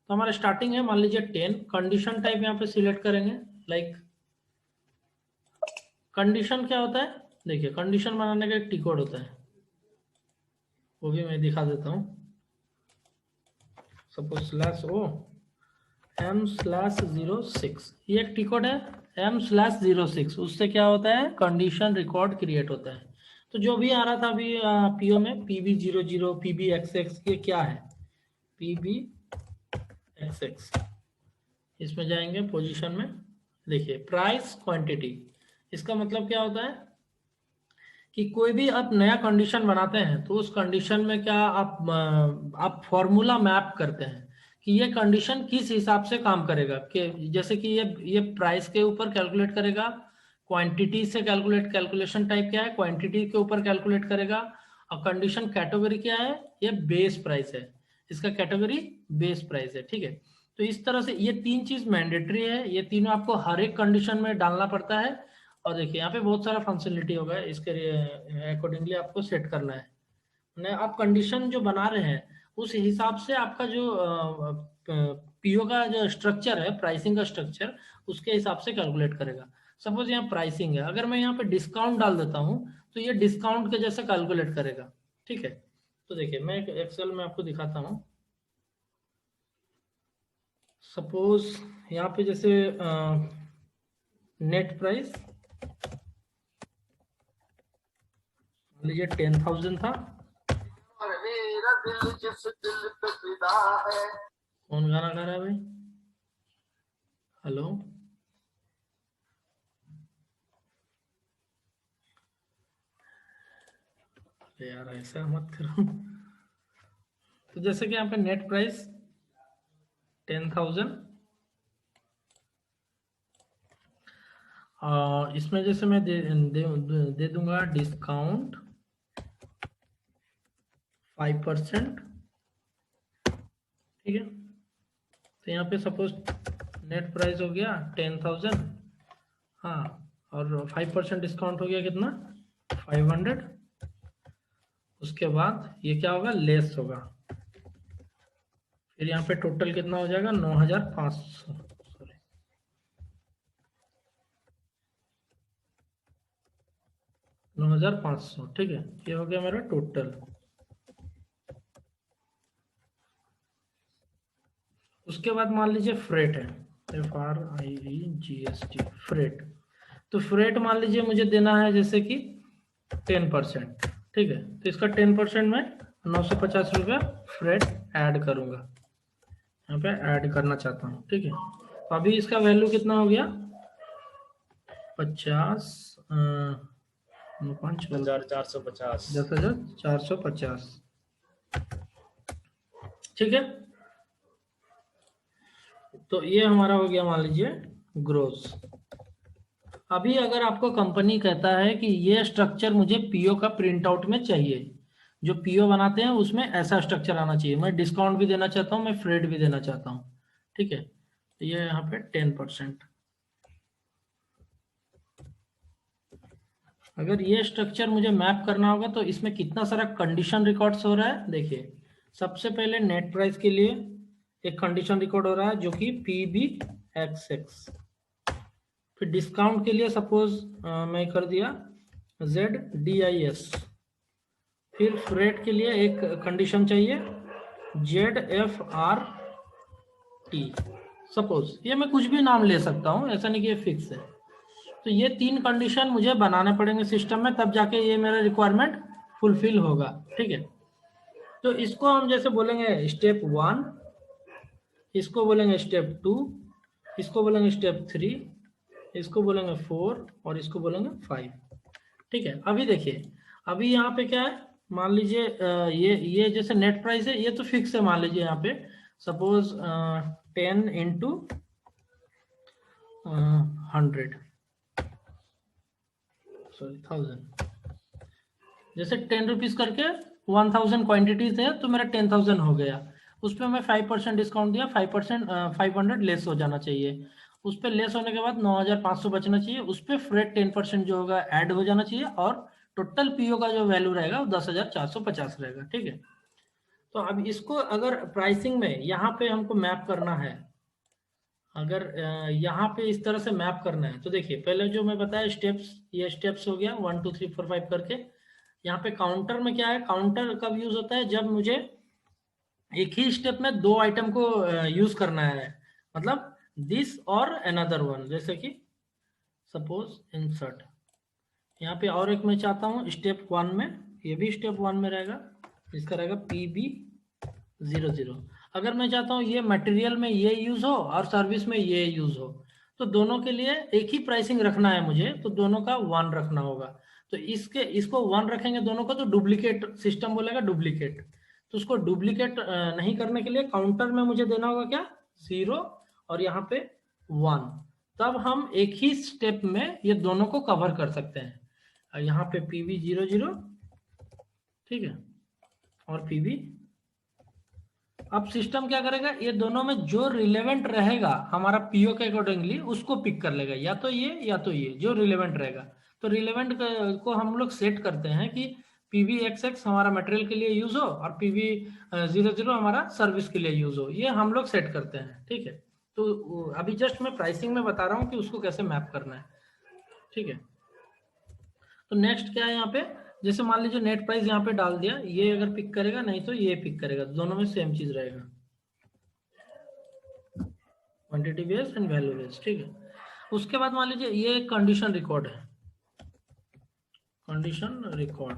तो हमारा स्टार्टिंग है मान लीजिए 10, कंडीशन टाइप यहाँ पे सिलेक्ट करेंगे, लाइक कंडीशन क्या होता है, देखिए कंडीशन बनाने का एक टी कोड होता है, वो भी मैं दिखा देता हूँ। सपोज स्लैश ओ m/06, ये एक टी कोड है m/06, उससे क्या होता है कंडीशन रिकॉर्ड क्रिएट होता है। तो जो भी आ रहा था अभी पीओ में pb00 pbxx, ये क्या है pbxx, इसमें जाएंगे पोजीशन में, देखिए प्राइस क्वांटिटी, इसका मतलब क्या होता है कि कोई भी आप नया कंडीशन बनाते हैं तो उस कंडीशन में क्या आप फॉर्मूला मैप करते हैं कि ये कंडीशन किस हिसाब से काम करेगा, कि जैसे कि ये प्राइस के ऊपर कैलकुलेट करेगा, क्वांटिटी से कैलकुलेशन टाइप क्या है, क्वांटिटी के ऊपर कैलकुलेट करेगा, और कंडीशन कैटेगरी क्या है, ये बेस प्राइस है, इसका कैटेगरी बेस प्राइस है, ठीक है। तो इस तरह से ये तीन चीज मैंडेटरी है, ये तीनों आपको हर एक कंडीशन में डालना पड़ता है। और देखिए यहाँ पे बहुत सारा फंक्शनलिटी होगा, इसके अकॉर्डिंगली आपको सेट करना है। आप कंडीशन जो बना रहे हैं उस हिसाब से आपका जो पीओ का जो स्ट्रक्चर है, प्राइसिंग का स्ट्रक्चर, उसके हिसाब से कैलकुलेट करेगा। सपोज यहाँ प्राइसिंग है, अगर मैं यहाँ पे डिस्काउंट डाल देता हूँ तो ये डिस्काउंट के जैसे कैलकुलेट करेगा, ठीक है। तो देखिए मैं एक एक्सेल में आपको दिखाता हूँ। सपोज यहाँ पे जैसे नेट प्राइस लीजिए 10,000 था। कौन गाना गा रहा है भाई? हेलो, यार ऐसा मत करो। तो जैसे कि यहाँ पे नेट प्राइस 10,000, इसमें जैसे मैं दे दूंगा डिस्काउंट 5%, ठीक है। तो यहाँ पे सपोज नेट प्राइस हो गया 10,000, हाँ, और 5% डिस्काउंट हो गया कितना 500। उसके बाद ये क्या होगा, लेस होगा, फिर यहाँ पे टोटल कितना हो जाएगा 9,500, सॉरी 9,500, ठीक है। ये हो गया मेरा टोटल। उसके बाद मान लीजिए फ्रेट है, FRIEGST, फ्रेट। तो फ्रेट मान लीजिए मुझे देना है जैसे कि 10%, ठीक है। तो इसका 10% में 950 रुपया फ्रेट ऐड करूंगा, यहाँ पे ऐड करना चाहता हूँ, ठीक है। तो अभी इसका वैल्यू कितना हो गया 50, 10,450, 10,450, ठीक है। तो ये हमारा हो गया मान लीजिए ग्रोस। अभी अगर आपको कंपनी कहता है कि ये स्ट्रक्चर मुझे पीओ का प्रिंट आउट में चाहिए, जो पीओ बनाते हैं उसमें ऐसा स्ट्रक्चर आना चाहिए, मैं डिस्काउंट भी देना चाहता हूँ, मैं फ्रेट भी देना चाहता हूँ, ठीक है। तो ये यहाँ पे 10%, अगर ये स्ट्रक्चर मुझे मैप करना होगा तो इसमें कितना सारा कंडीशन रिकॉर्ड्स हो रहा है। देखिए सबसे पहले नेट प्राइस के लिए एक कंडीशन रिकॉर्ड हो रहा है जो कि PBXX, फिर डिस्काउंट के लिए सपोज मैं कर दिया ZDIS, फिर फ्रेट के लिए एक कंडीशन चाहिए ZFRT, सपोज ये मैं कुछ भी नाम ले सकता हूँ, ऐसा नहीं कि ये फिक्स है। तो ये तीन कंडीशन मुझे बनाने पड़ेंगे सिस्टम में, तब जाके ये मेरा रिक्वायरमेंट फुलफिल होगा, ठीक है। तो इसको हम जैसे बोलेंगे स्टेप 1, इसको बोलेंगे स्टेप 2, इसको बोलेंगे स्टेप 3, इसको बोलेंगे 4 और इसको बोलेंगे 5, ठीक है। अभी देखिए अभी यहाँ पे क्या है, मान लीजिए ये जैसे नेट प्राइस है ये तो फिक्स है, मान लीजिए यहाँ पे सपोज 10 into 100, सॉरी 1000, जैसे 10 रुपीज करके 1000 क्वांटिटीज है तो मेरा 10,000 हो गया। उस पर मैं 5% डिस्काउंट दिया, 5% 500 लेस हो जाना चाहिए, उस पर लेस होने के बाद 9,500 बचना चाहिए, उस पर फ्रेट 10% जो होगा ऐड हो जाना चाहिए, और टोटल पीओ का जो वैल्यू रहेगा वो 10,450 रहेगा, ठीक है। तो अब इसको अगर प्राइसिंग में यहाँ पे हमको मैप करना है अगर यहाँ पे इस तरह से मैप करना है तो देखिए, पहले जो मैं बताया स्टेप्स, ये स्टेप्स हो गया 1 2 3 4 5 करके। यहाँ पे काउंटर में क्या है, काउंटर कब यूज होता है, जब मुझे एक ही स्टेप में दो आइटम को यूज करना है, मतलब दिस और अनदर वन। जैसे कि सपोज इंसर्ट, यहाँ पे और एक मैं चाहता हूँ स्टेप 1 में, ये भी स्टेप 1 में रहेगा, इसका रहेगा PB00। अगर मैं चाहता हूँ ये मटेरियल में ये यूज हो और सर्विस में ये यूज हो, तो दोनों के लिए एक ही प्राइसिंग रखना है मुझे, तो दोनों का 1 रखना होगा। तो इसको 1 रखेंगे दोनों का, तो डुप्लीकेट सिस्टम बोलेगा डुप्लीकेट। तो उसको डुप्लीकेट नहीं करने के लिए काउंटर में मुझे देना होगा क्या, 0 और यहाँ पे 1। तब हम एक ही स्टेप में ये दोनों को कवर कर सकते हैं। यहाँ पे PB00, ठीक है, और PB। अब सिस्टम क्या करेगा, ये दोनों में जो रिलेवेंट रहेगा हमारा पीओ के अकॉर्डिंगली उसको पिक कर लेगा, या तो ये या तो ये, जो रिलेवेंट रहेगा। तो रिलेवेंट को हम लोग सेट करते हैं कि PBXX हमारा मटेरियल के लिए यूज हो और PB00 हमारा सर्विस के लिए यूज हो, ये हम लोग सेट करते हैं, ठीक है। तो अभी जस्ट मैं प्राइसिंग में बता रहा हूँ कि उसको कैसे मैप करना है, ठीक है। तो नेक्स्ट क्या है यहाँ पे, जैसे मान लीजिए नेट प्राइस यहाँ पे डाल दिया, ये अगर पिक करेगा नहीं तो ये पिक करेगा, दोनों में सेम चीज रहेगा, quantity based and value based, ठीक है। उसके बाद मान लीजिए ये कंडीशन रिकॉर्ड है, कंडीशन रिकॉर्ड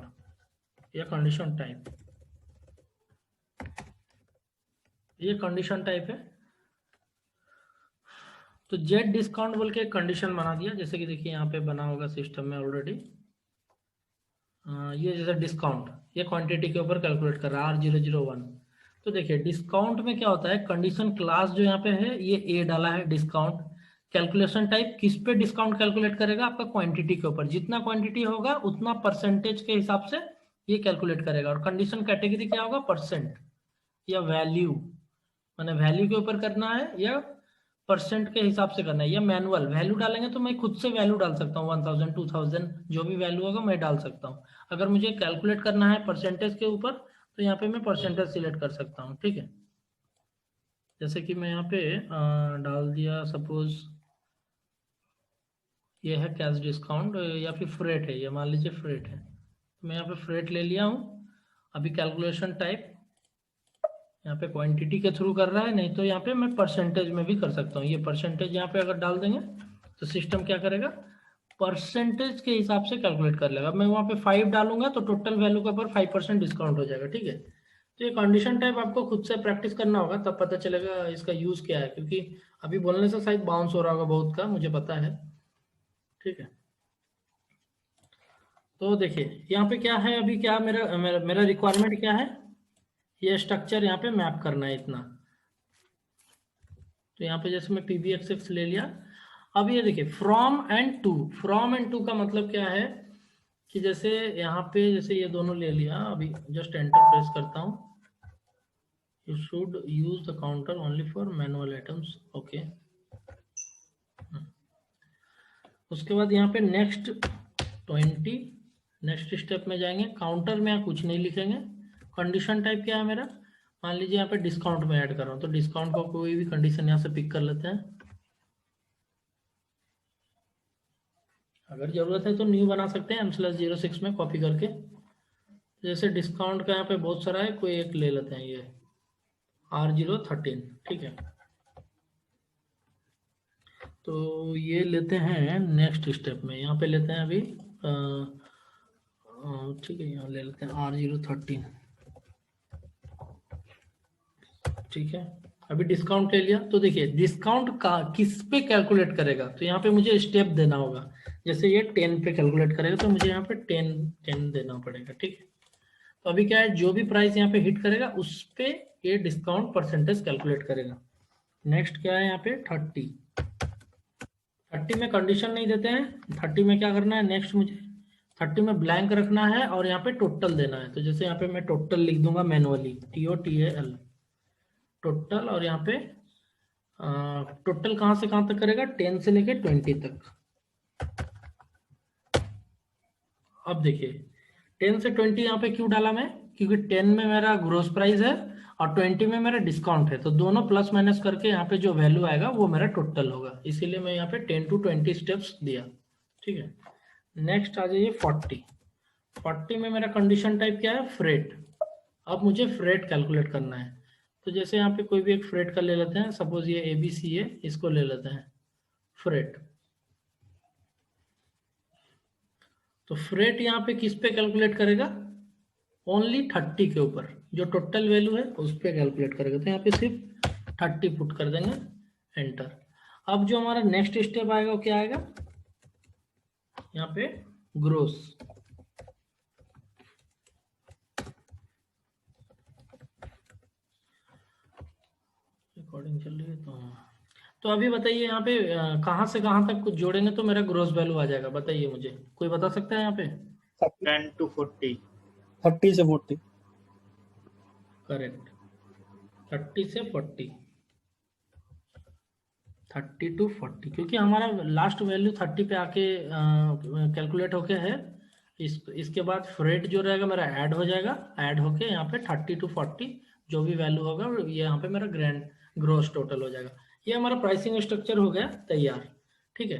या कंडीशन टाइप, ये कंडीशन टाइप है। तो जेट डिस्काउंट बोल के एक कंडीशन बना दिया, जैसे कि देखिए यहाँ पे बना होगा सिस्टम में ऑलरेडी। ये जैसे डिस्काउंट, ये क्वांटिटी के ऊपर कैलकुलेट कर रहा है R001। तो देखिए डिस्काउंट में क्या होता है, कंडीशन क्लास जो यहाँ पे है ये ए डाला है डिस्काउंट। कैलकुलेशन टाइप किस पे डिस्काउंट कैलकुलेट करेगा, आपका क्वांटिटी के ऊपर, जितना क्वांटिटी होगा उतना परसेंटेज के हिसाब से ये कैलकुलेट करेगा। और कंडीशन कैटेगरी क्या होगा, परसेंट या वैल्यू, मैंने वैल्यू के ऊपर करना है या परसेंट के हिसाब से करना है, या मैनुअल वैल्यू डालेंगे तो मैं खुद से वैल्यू डाल सकता हूँ, 1000 2000 जो भी वैल्यू होगा मैं डाल सकता हूँ। अगर मुझे कैलकुलेट करना है परसेंटेज के ऊपर तो यहाँ पे मैं परसेंटेज सिलेक्ट कर सकता हूँ, ठीक है। जैसे कि मैं यहाँ पे डाल दिया, सपोज ये है कैश डिस्काउंट या फिर फ्रेट है, ये मान लीजिए फ्रेट है, तो मैं यहाँ पे फ्रेट ले लिया हूँ। अभी कैलकुलेशन टाइप यहाँ पे क्वांटिटी के थ्रू कर रहा है, नहीं तो यहाँ पे मैं परसेंटेज में भी कर सकता हूँ। ये परसेंटेज यहाँ पे अगर डाल देंगे तो सिस्टम क्या करेगा, परसेंटेज के हिसाब से कैलकुलेट कर लेगा। मैं वहाँ पे 5 डालूंगा तो टोटल वैल्यू के ऊपर 5% डिस्काउंट हो जाएगा, ठीक है। तो ये कंडीशन टाइप आपको खुद से प्रैक्टिस करना होगा, तब पता चलेगा इसका यूज क्या है, क्योंकि अभी बोलने से शायद बाउंस हो रहा होगा बहुत का, मुझे पता है, ठीक है। तो देखिए यहाँ पे क्या है, अभी क्या मेरा रिक्वायरमेंट क्या है, ये स्ट्रक्चर यहाँ पे मैप करना है इतना। तो यहाँ पे जैसे मैं PBXX ले लिया। अब ये देखिए from and to, from and to का मतलब क्या है कि जैसे यहाँ पे जैसे ये दोनों ले लिया, अभी जस्ट एंटर प्रेस करता हूँ, you should use the counter only for manual items, okay. उसके बाद यहाँ पे नेक्स्ट 20, नेक्स्ट स्टेप में जाएंगे, काउंटर में कुछ नहीं लिखेंगे। कंडीशन टाइप क्या है मेरा, मान लीजिए यहाँ पे डिस्काउंट में ऐड कर रहा हूँ, तो डिस्काउंट का कोई भी कंडीशन यहाँ से पिक कर लेते हैं। अगर जरूरत है तो न्यू बना सकते हैं M/06 में कॉपी करके। जैसे डिस्काउंट का यहाँ पे बहुत सारा है, कोई एक ले लेते हैं, ये R013, ठीक है। तो ये लेते हैं नेक्स्ट स्टेप में, यहाँ पे लेते हैं अभी ठीक है, यहाँ ले लेते हैं R013, ठीक है। अभी डिस्काउंट ले लिया, तो देखिए डिस्काउंट का किस पे कैलकुलेट करेगा, तो यहाँ पे मुझे स्टेप देना होगा। जैसे ये 10 पे कैलकुलेट करेगा तो मुझे यहाँ पे 10 देना पड़ेगा, ठीक है। तो अभी क्या है, जो भी प्राइस यहाँ पे हिट करेगा उस पे ये डिस्काउंट परसेंटेज कैलकुलेट करेगा। नेक्स्ट क्या है यहाँ पे 30 में कंडीशन नहीं देते हैं, 30 में क्या करना है, नेक्स्ट मुझे 30 में ब्लैंक रखना है और यहाँ पे टोटल देना है। तो जैसे यहाँ पे मैं टोटल लिख दूंगा मैनुअली, TOTAL टोटल, और यहाँ पे टोटल कहाँ से कहाँ तक करेगा, 10 से लेके 20 तक। अब देखिए 10 से 20 यहाँ पे क्यों डाला मैं, क्योंकि 10 में मेरा ग्रोस प्राइस है और 20 में मेरा डिस्काउंट है, तो दोनों प्लस माइनस करके यहाँ पे जो वैल्यू आएगा वो मेरा टोटल होगा, इसीलिए मैं यहाँ पे 10 to 20 स्टेप्स दिया। ठीक है, नेक्स्ट आ जाइए 40 में मेरा कंडीशन टाइप क्या है, फ्रेट। अब मुझे फ्रेट कैलकुलेट करना है, तो जैसे यहाँ पे कोई भी एक फ्रेट का ले लेते हैं, सपोज ये ABC है, इसको ले लेते हैं फ्रेट। तो फ्रेट यहाँ पे किस पे कैलकुलेट करेगा, ओनली 30 के ऊपर जो टोटल वैल्यू है उस पे कैलकुलेट करेगा, तो यहाँ पे सिर्फ 30 पुट कर देंगे, एंटर। अब जो हमारा नेक्स्ट स्टेप आएगा वो क्या आएगा, यहाँ पे ग्रोस। रिकॉर्डिंग चल रही है तो अभी बताइए यहाँ पे कहाँ से कहाँ तक कुछ जोड़ेंगे तो मेरा ग्रोस वैल्यू आ जाएगा, बताइए मुझे, कोई बता सकता है यहाँ पे? 10 to 40। 30 से 40। करेक्ट, 30 से 40, 30 to 40, क्योंकि हमारा लास्ट वैल्यू 30 पे आके कैलकुलेट होके है। इसके बाद फ्रेट जो रहेगा मेरा ऐड हो जाएगा, ऐड होके यहाँ पे 30 to 40 जो भी वैल्यू होगा ये यहाँ पे मेरा ग्रैंड ग्रोस टोटल हो जाएगा। ये हमारा प्राइसिंग स्ट्रक्चर हो गया तैयार। ठीक है,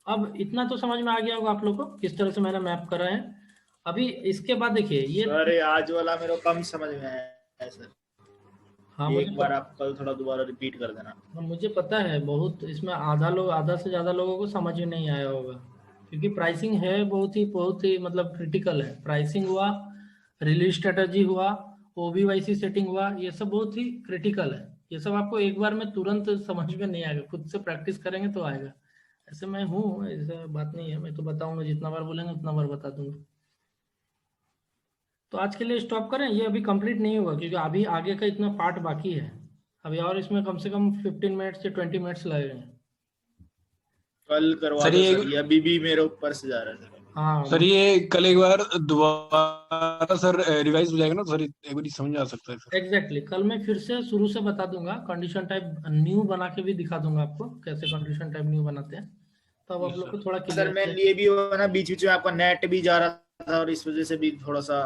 अब इतना तो समझ में आ गया होगा आप लोग को किस तरह से मैंने मैप करा है। अभी इसके बाद देखिए ये सर आज वाला मेरे को कम समझ में आया सर। हाँ, एक बार आप कल थोड़ा दोबारा रिपीट कर देना। मुझे पता है बहुत इसमें आधा से ज्यादा लोगों को समझ में नहीं आया होगा, क्योंकि प्राइसिंग है बहुत ही मतलब क्रिटिकल है। प्राइसिंग हुआ, रिलीज स्ट्रेटजी हुआ, OBYC सेटिंग हुआ, ये सब बहुत ही क्रिटिकल है। ये सब आपको एक बार में तुरंत समझ में नहीं आएगा, खुद से प्रैक्टिस करेंगे तो आएगा। ऐसे मैं हूँ, ऐसा बात नहीं है, मैं तो बताऊंगा, जितना बार बोलेंगे उतना बार बता दूंगा। तो आज के लिए स्टॉप करें, ये अभी कंप्लीट नहीं होगा क्योंकि अभी आगे का इतना पार्ट बाकी है अभी, और इसमें कम से कम 15 मिनट से 20 मिनट्स लगेंगे। कल करवा सर दो ये- सर, ये अभी भी मेरे ऊपर से जा रहा है सर। हाँ सर ये कल एक बार दोबारा सर रिवाइज हो जाएगा ना, सर एक बार समझ आ सकता है सर। एग्जैक्टली, कल मैं फिर से शुरू से बता दूंगा, कंडीशन टाइप न्यू बना के भी दिखा दूंगा आपको कैसे कंडीशन टाइप न्यू बनाते हैं, तब आप लोग को थोड़ा सर क्लियर मैं ये भी हुआ ना, बीच बीच में आपका नेट भी जा रहा था और इस वजह से भी थोड़ा सा